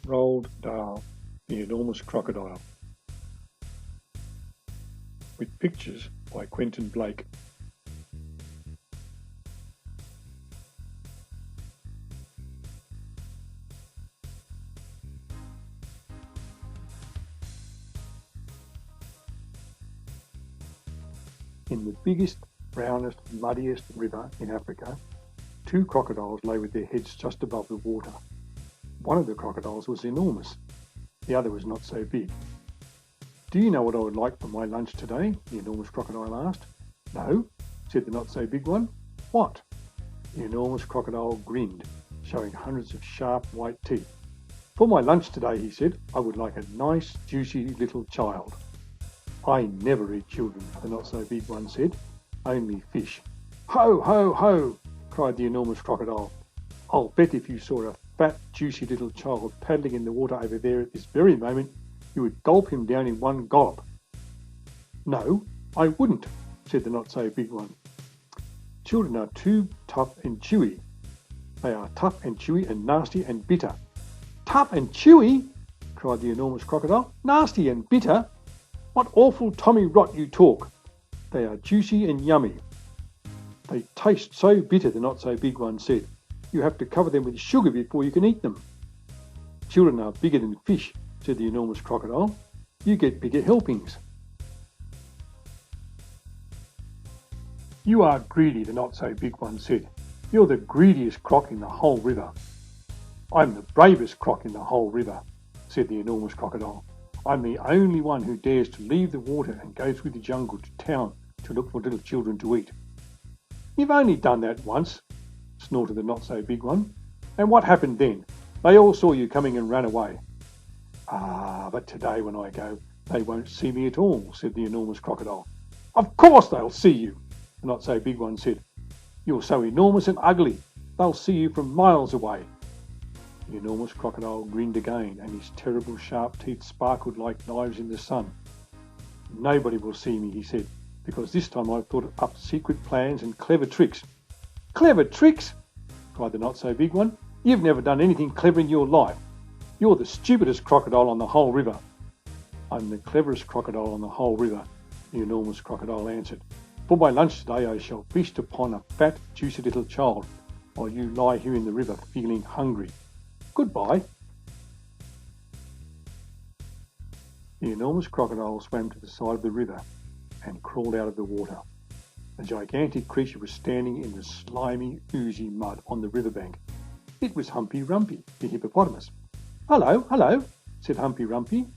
Roald Dahl, The Enormous Crocodile, with pictures by Quentin Blake. In the biggest, brownest, muddiest river in Africa, two crocodiles lay with their heads just above the water. One of the crocodiles was enormous. The other was not so big. "Do you know what I would like for my lunch today?" the enormous crocodile asked. "No," said the not-so-big one. "What?" The enormous crocodile grinned, showing hundreds of sharp white teeth. "For my lunch today," he said, "I would like a nice, juicy little child." "I never eat children," the not-so-big one said. "Only fish." "Ho, ho, ho!" cried the enormous crocodile. "I'll bet if you saw a fat, juicy little child paddling in the water over there at this very moment, you would gulp him down in one gulp." "No, I wouldn't," said the not-so-big one. "Children are too tough and chewy. They are tough and chewy and nasty and bitter." "Tough and chewy!" cried the enormous crocodile. "Nasty and bitter! What awful tommy rot you talk! They are juicy and yummy." "They taste so bitter," the not-so-big one said. "You have to cover them with sugar before you can eat them." "Children are bigger than fish," said the enormous crocodile. "You get bigger helpings." "You are greedy," the not-so-big one said. "You're the greediest croc in the whole river." "I'm the bravest croc in the whole river," said the enormous crocodile. "I'm the only one who dares to leave the water and go through the jungle to town to look for little children to eat." "You've only done that once," snorted the not-so-big one. "And what happened then? They all saw you coming and ran away." "Ah, but today when I go, they won't see me at all," said the enormous crocodile. "Of course they'll see you," the not-so-big one said. "You're so enormous and ugly, they'll see you from miles away." The enormous crocodile grinned again, and his terrible sharp teeth sparkled like knives in the sun. "Nobody will see me," he said, "because this time I've thought up secret plans and clever tricks." "Clever tricks!" cried the not-so-big one. "You've never done anything clever in your life. You're the stupidest crocodile on the whole river." "I'm the cleverest crocodile on the whole river," the enormous crocodile answered. "For my lunch today I shall feast upon a fat, juicy little child, while you lie here in the river feeling hungry. Goodbye." The enormous crocodile swam to the side of the river and crawled out of the water. A gigantic creature was standing in the slimy, oozy mud on the riverbank. It was Humpy Rumpy, the hippopotamus. "Hello, hello," said Humpy Rumpy.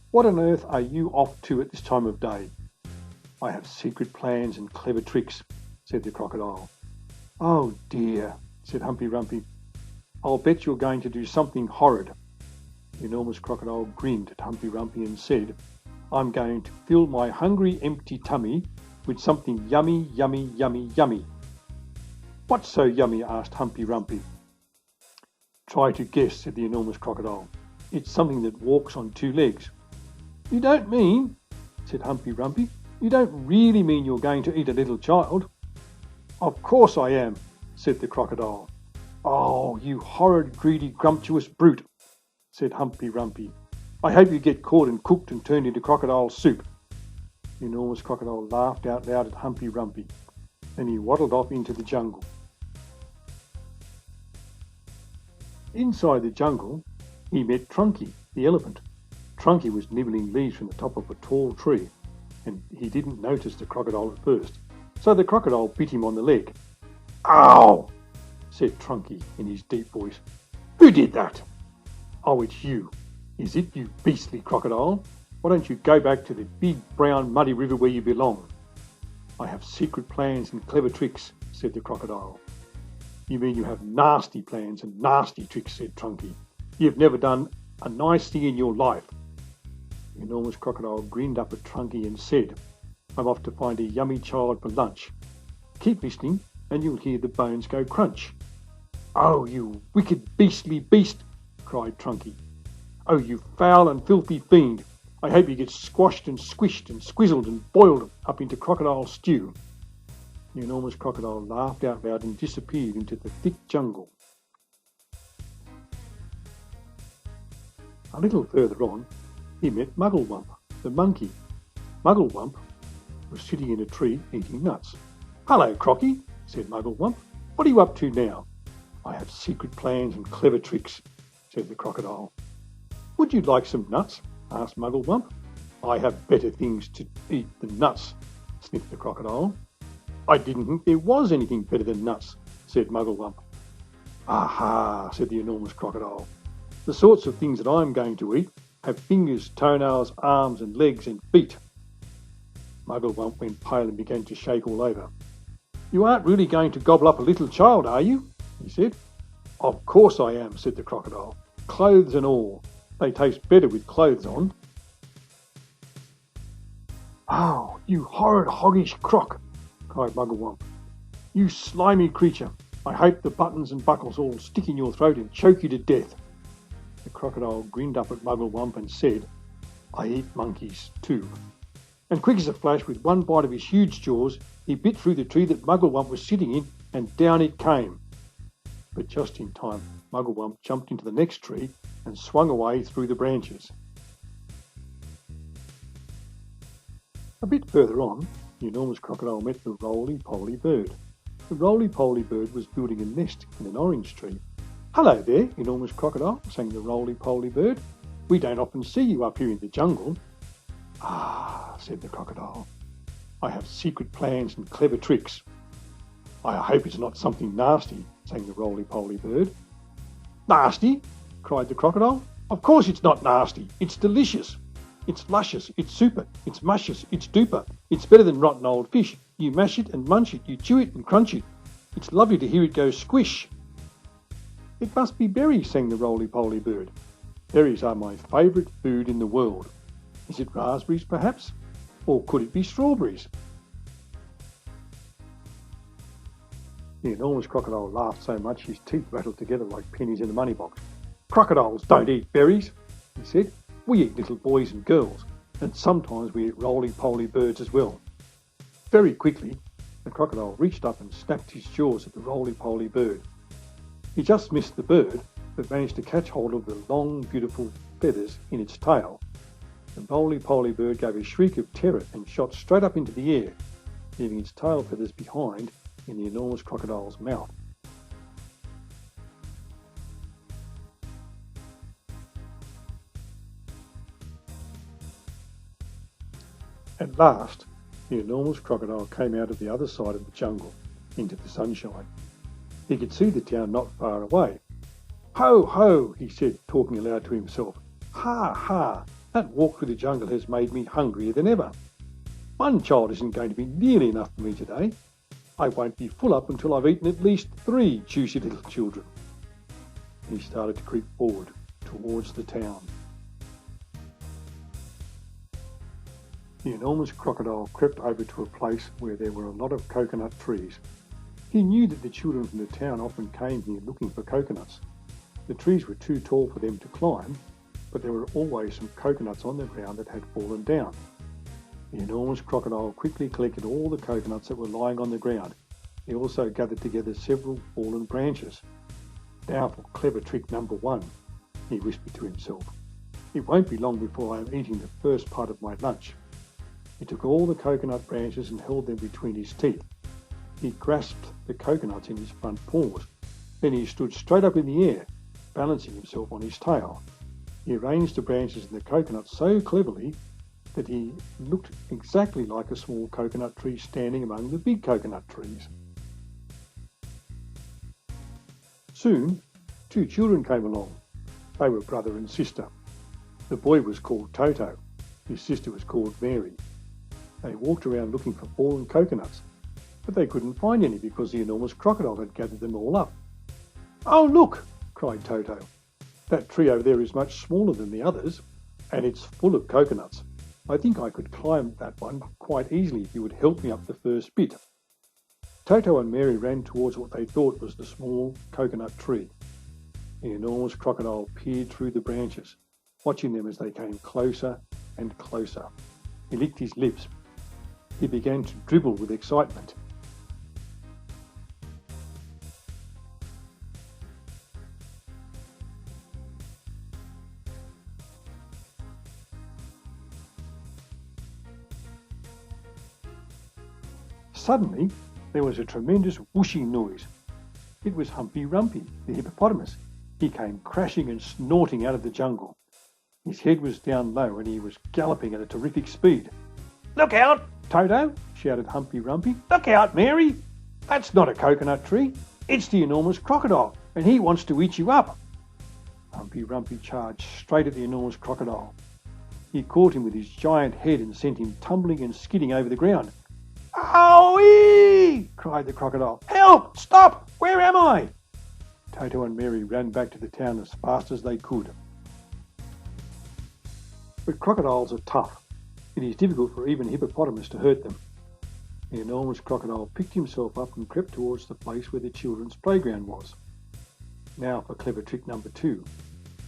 "What on earth are you off to at this time of day?" "I have secret plans and clever tricks," said the crocodile. "Oh dear," said Humpy Rumpy. "I'll bet you're going to do something horrid." The enormous crocodile grinned at Humpy Rumpy and said, "I'm going to fill my hungry, empty tummy with something yummy, yummy, yummy, yummy." "What's so yummy?" asked Humpy Rumpy. "Try to guess," said the enormous crocodile. "It's something that walks on two legs." "You don't mean," said Humpy Rumpy, "you don't really mean you're going to eat a little child?" "Of course I am," said the crocodile. "Oh, you horrid, greedy, grumptuous brute," said Humpy Rumpy. "I hope you get caught and cooked and turned into crocodile soup." The enormous crocodile laughed out loud at Humpy Rumpy. Then he waddled off into the jungle. Inside the jungle, he met Trunky, the elephant. Trunky was nibbling leaves from the top of a tall tree, and he didn't notice the crocodile at first, so the crocodile bit him on the leg. "Ow!" said Trunky in his deep voice. "Who did that?" "Oh, it's you, is it, you beastly crocodile? Why don't you go back to the big, brown, muddy river where you belong?" "I have secret plans and clever tricks," said the crocodile. "You mean you have nasty plans and nasty tricks," said Trunky. "You've never done a nice thing in your life." The enormous crocodile grinned up at Trunky and said, "I'm off to find a yummy child for lunch. Keep listening and you'll hear the bones go crunch." "Oh, you wicked, beastly beast!" cried Trunky. "Oh, you foul and filthy fiend! I hope you get squashed and squished and squizzled and boiled up into crocodile stew." The enormous crocodile laughed out loud and disappeared into the thick jungle. A little further on, he met Mugglewump, the monkey. Mugglewump was sitting in a tree eating nuts. "Hello, Crocky," said Mugglewump. "What are you up to now?" "I have secret plans and clever tricks," said the crocodile. "Would you like some nuts?" asked Mugglewump. "I have better things to eat than nuts," sniffed the crocodile. "I didn't think there was anything better than nuts," said Mugglewump. "Aha," said the enormous crocodile. "The sorts of things that I'm going to eat have fingers, toenails, arms and legs and feet." Mugglewump went pale and began to shake all over. "You aren't really going to gobble up a little child, are you?" he said. "Of course I am," said the crocodile. "Clothes and all. They taste better with clothes on." "Oh, you horrid hoggish croc!" cried Mugglewump. "You slimy creature! I hope the buttons and buckles all stick in your throat and choke you to death." The crocodile grinned up at Mugglewump and said, "I eat monkeys too." And quick as a flash, with one bite of his huge jaws, he bit through the tree that Mugglewump was sitting in, and down it came. But just in time, Mugglewump jumped into the next tree and swung away through the branches. A bit further on, the enormous crocodile met the roly-poly bird. The roly-poly bird was building a nest in an orange tree. "Hello there, enormous crocodile," sang the roly-poly bird. "We don't often see you up here in the jungle." "Ah," said the crocodile, "I have secret plans and clever tricks." "I hope it's not something nasty," sang the roly-poly bird. "Nasty?" cried the crocodile. "Of course it's not nasty. It's delicious. It's luscious. It's super. It's muscious. It's duper. It's better than rotten old fish. You mash it and munch it. You chew it and crunch it. It's lovely to hear it go squish." "It must be berries," sang the roly-poly bird. "Berries are my favourite food in the world. Is it raspberries, perhaps? Or could it be strawberries?" The enormous crocodile laughed so much his teeth rattled together like pennies in a money box. "Crocodiles don't eat berries," he said. "We eat little boys and girls, and sometimes we eat roly-poly birds as well." Very quickly, the crocodile reached up and snapped his jaws at the roly-poly bird. He just missed the bird, but managed to catch hold of the long, beautiful feathers in its tail. The roly-poly bird gave a shriek of terror and shot straight up into the air, leaving its tail feathers behind in the enormous crocodile's mouth. At last, the enormous crocodile came out of the other side of the jungle, into the sunshine. He could see the town not far away. "Ho, ho," he said, talking aloud to himself. "Ha, ha, that walk through the jungle has made me hungrier than ever. One child isn't going to be nearly enough for me today. I won't be full up until I've eaten at least 3 juicy little children." He started to creep forward towards the town. The enormous crocodile crept over to a place where there were a lot of coconut trees. He knew that the children from the town often came here looking for coconuts. The trees were too tall for them to climb, but there were always some coconuts on the ground that had fallen down. The enormous crocodile quickly collected all the coconuts that were lying on the ground. He also gathered together several fallen branches. "Now for clever trick number 1, he whispered to himself. "It won't be long before I am eating the first part of my lunch." He took all the coconut branches and held them between his teeth. He grasped the coconuts in his front paws. Then he stood straight up in the air, balancing himself on his tail. He arranged the branches in the coconut so cleverly that he looked exactly like a small coconut tree standing among the big coconut trees. Soon, 2 children came along. They were brother and sister. The boy was called Toto. His sister was called Mary. They walked around looking for fallen coconuts, but they couldn't find any because the enormous crocodile had gathered them all up. "Oh, look!" cried Toto. "That tree over there is much smaller than the others, and it's full of coconuts. I think I could climb that one quite easily if you would help me up the first bit." Toto and Mary ran towards what they thought was the small coconut tree. The enormous crocodile peered through the branches, watching them as they came closer and closer. He licked his lips. He began to dribble with excitement. Suddenly, there was a tremendous whooshing noise. It was Humpy Rumpy, the hippopotamus. He came crashing and snorting out of the jungle. His head was down low and he was galloping at a terrific speed. "Look out, Toto!" shouted Humpy Rumpy. "Look out, Mary! That's not a coconut tree. It's the enormous crocodile, and he wants to eat you up." Humpy Rumpy charged straight at the enormous crocodile. He caught him with his giant head and sent him tumbling and skidding over the ground. "Owie!" cried the crocodile. "Help! Stop! Where am I?" Toto and Mary ran back to the town as fast as they could. But crocodiles are tough. It is difficult for even a hippopotamus to hurt them. The enormous crocodile picked himself up and crept towards the place where the children's playground was. "Now for clever trick number 2,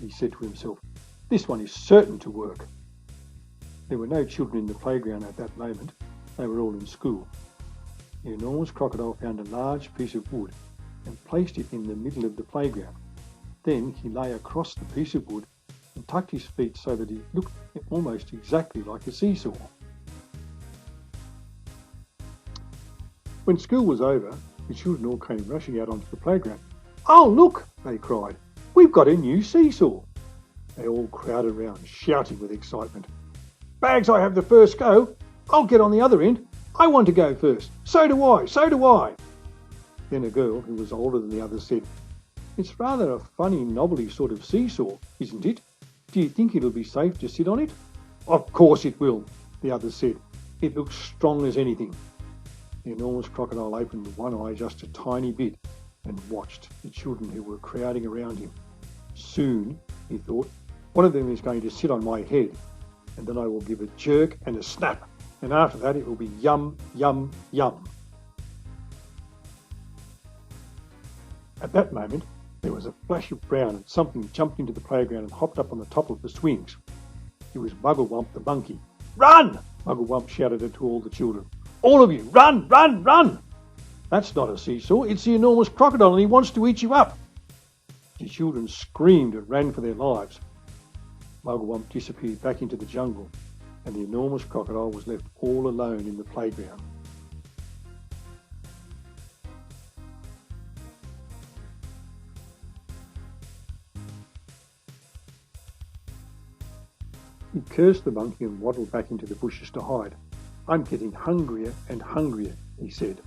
he said to himself. "This one is certain to work." There were no children in the playground at that moment. They were all in school. The enormous crocodile found a large piece of wood and placed it in the middle of the playground. Then he lay across the piece of wood and tucked his feet so that he looked almost exactly like a seesaw. When school was over, the children all came rushing out onto the playground. "Oh, look!" they cried. "We've got a new seesaw!" They all crowded around, shouting with excitement. "Bags, I have the first go! I'll get on the other end! I want to go first! So do I! So do I!" Then a girl who was older than the others said, "It's rather a funny, knobbly sort of seesaw, isn't it? Do you think it'll be safe to sit on it?" "Of course it will," the others said. "It looks strong as anything." The enormous crocodile opened one eye just a tiny bit and watched the children who were crowding around him. Soon, he thought, one of them is going to sit on my head, and then I will give a jerk and a snap, and after that it will be yum, yum, yum. At that moment, there was a flash of brown and something jumped into the playground and hopped up on the top of the swings. It was Mugglewump the monkey. "Run!" Mugglewump shouted it to all the children. "All of you, run, run, run! That's not a seesaw, it's the enormous crocodile and he wants to eat you up." The children screamed and ran for their lives. Mugglewump disappeared back into the jungle and the enormous crocodile was left all alone in the playground. He cursed the monkey and waddled back into the bushes to hide. "I'm getting hungrier and hungrier," he said.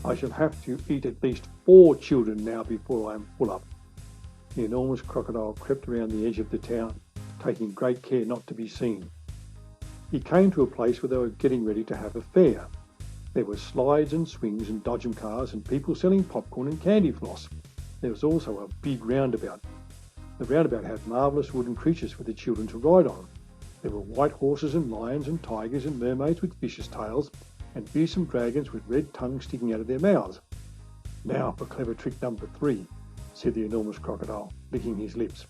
"I shall have to eat at least 4 children now before I am full up." The enormous crocodile crept around the edge of the town, taking great care not to be seen. He came to a place where they were getting ready to have a fair. There were slides and swings and dodgem cars and people selling popcorn and candy floss. There was also a big roundabout. The roundabout had marvellous wooden creatures for the children to ride on. There were white horses and lions and tigers and mermaids with vicious tails and fearsome dragons with red tongues sticking out of their mouths. "Now for clever trick number 3, said the enormous crocodile, licking his lips.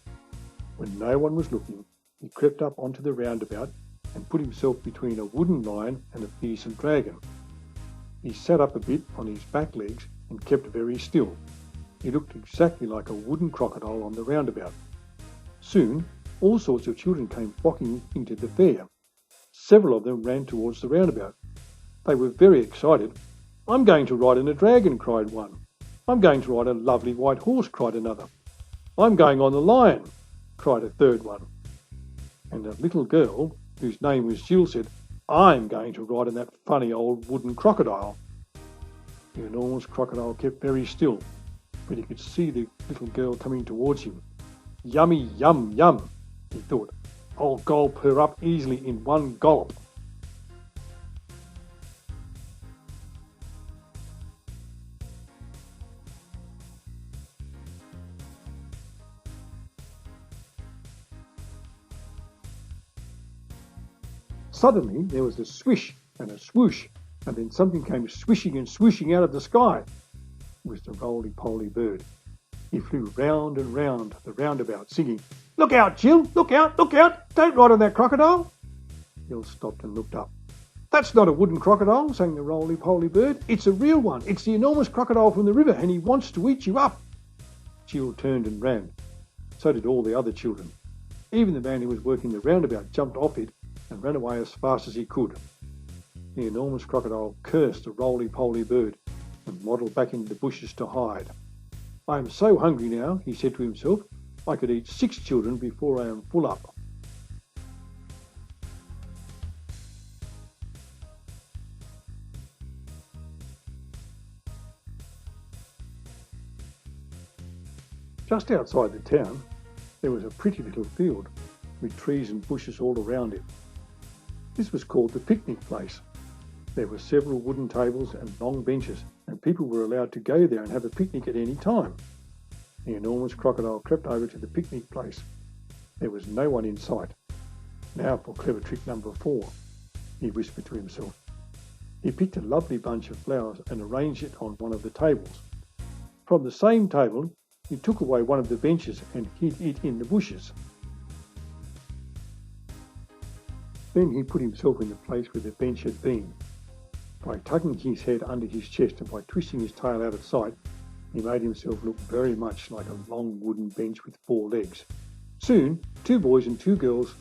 When no one was looking, he crept up onto the roundabout and put himself between a wooden lion and a fearsome dragon. He sat up a bit on his back legs and kept very still. He looked exactly like a wooden crocodile on the roundabout. Soon, all sorts of children came flocking into the fair. Several of them ran towards the roundabout. They were very excited. "I'm going to ride in a dragon," cried one. "I'm going to ride a lovely white horse," cried another. "I'm going on the lion," cried a third one. And a little girl, whose name was Jill, said, "I'm going to ride in that funny old wooden crocodile." The enormous crocodile kept very still, but he could see the little girl coming towards him. "Yummy, yum, yum," he thought. "I'll gulp her up easily in one gulp." Suddenly there was a swish and a swoosh, and then something came swishing and swooshing out of the sky. It was the roly-poly bird. He flew round and round the roundabout, singing, "Look out, Jill! Look out! Look out! Don't ride on that crocodile!" Jill stopped and looked up. "That's not a wooden crocodile," sang the roly-poly bird. "It's a real one. It's the enormous crocodile from the river, and he wants to eat you up." Jill turned and ran. So did all the other children. Even the man who was working the roundabout jumped off it and ran away as fast as he could. The enormous crocodile cursed the roly-poly bird and waddled back into the bushes to hide. "I am so hungry now," he said to himself, "I could eat 6 children before I am full up." Just outside the town, there was a pretty little field with trees and bushes all around it. This was called the picnic place. There were several wooden tables and long benches, and people were allowed to go there and have a picnic at any time. The enormous crocodile crept over to the picnic place. There was no one in sight. "Now for clever trick number 4, he whispered to himself. He picked a lovely bunch of flowers and arranged it on one of the tables. From the same table, he took away one of the benches and hid it in the bushes. Then he put himself in the place where the bench had been. By tucking his head under his chest and by twisting his tail out of sight, he made himself look very much like a long wooden bench with 4 legs. Soon, 2 boys and 2 girls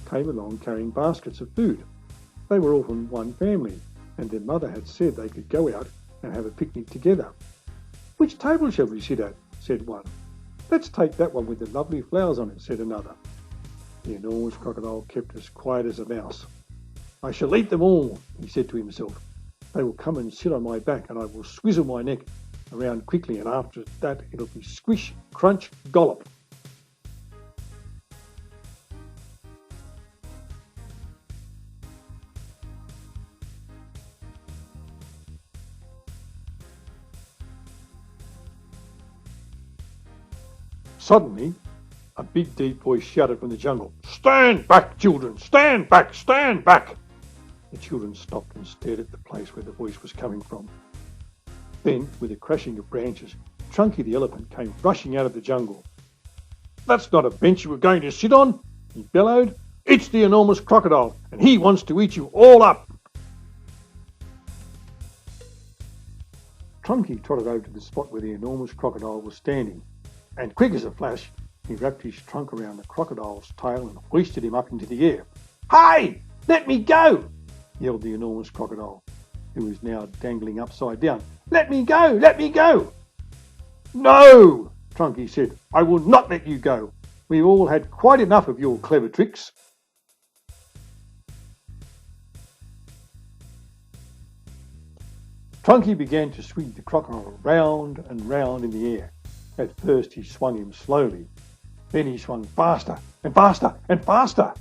came along carrying baskets of food. They were all from one family, and their mother had said they could go out and have a picnic together. "Which table shall we sit at?" said one. "Let's take that one with the lovely flowers on it," said another. The enormous crocodile kept as quiet as a mouse. "I shall eat them all," he said to himself. "They will come and sit on my back, and I will swizzle my neck around quickly, and after that it'll be squish, crunch, gollop." Suddenly, a big deep voice shouted from the jungle, "Stand back, children! Stand back! Stand back!" The children stopped and stared at the place where the voice was coming from. Then, with a crashing of branches, Chunky the elephant came rushing out of the jungle. "That's not a bench you were going to sit on," he bellowed. "It's the enormous crocodile, and he wants to eat you all up." Chunky trotted over to the spot where the enormous crocodile was standing, and quick as a flash, he wrapped his trunk around the crocodile's tail and hoisted him up into the air. "Hey! Let me go!" yelled the enormous crocodile, who was now dangling upside down. "Let me go! Let me go!" "No!" Chunky said. "I will not let you go. We've all had quite enough of your clever tricks." Chunky began to swing the crocodile round and round in the air. At first he swung him slowly. Then he swung faster and faster and faster.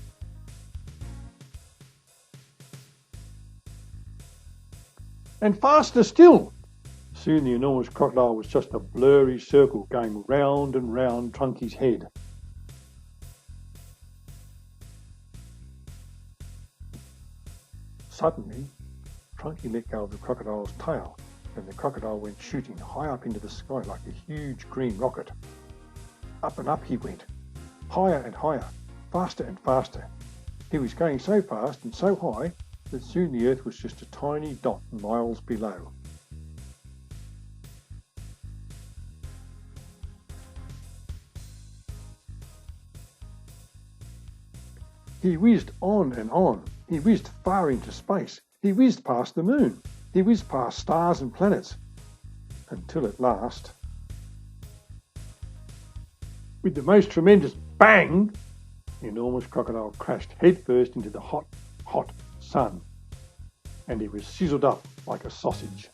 And faster still. Soon the enormous crocodile was just a blurry circle going round and round Chunky's head. Suddenly, Chunky let go of the crocodile's tail, and the crocodile went shooting high up into the sky like a huge green rocket. Up and up he went, higher and higher, faster and faster. He was going so fast and so high that soon the earth was just a tiny dot miles below. He whizzed on and on. He whizzed far into space. He whizzed past the moon. He whizzed past stars and planets. Until at last, with the most tremendous bang, the enormous crocodile crashed headfirst into the hot, hot sun, and he was sizzled up like a sausage.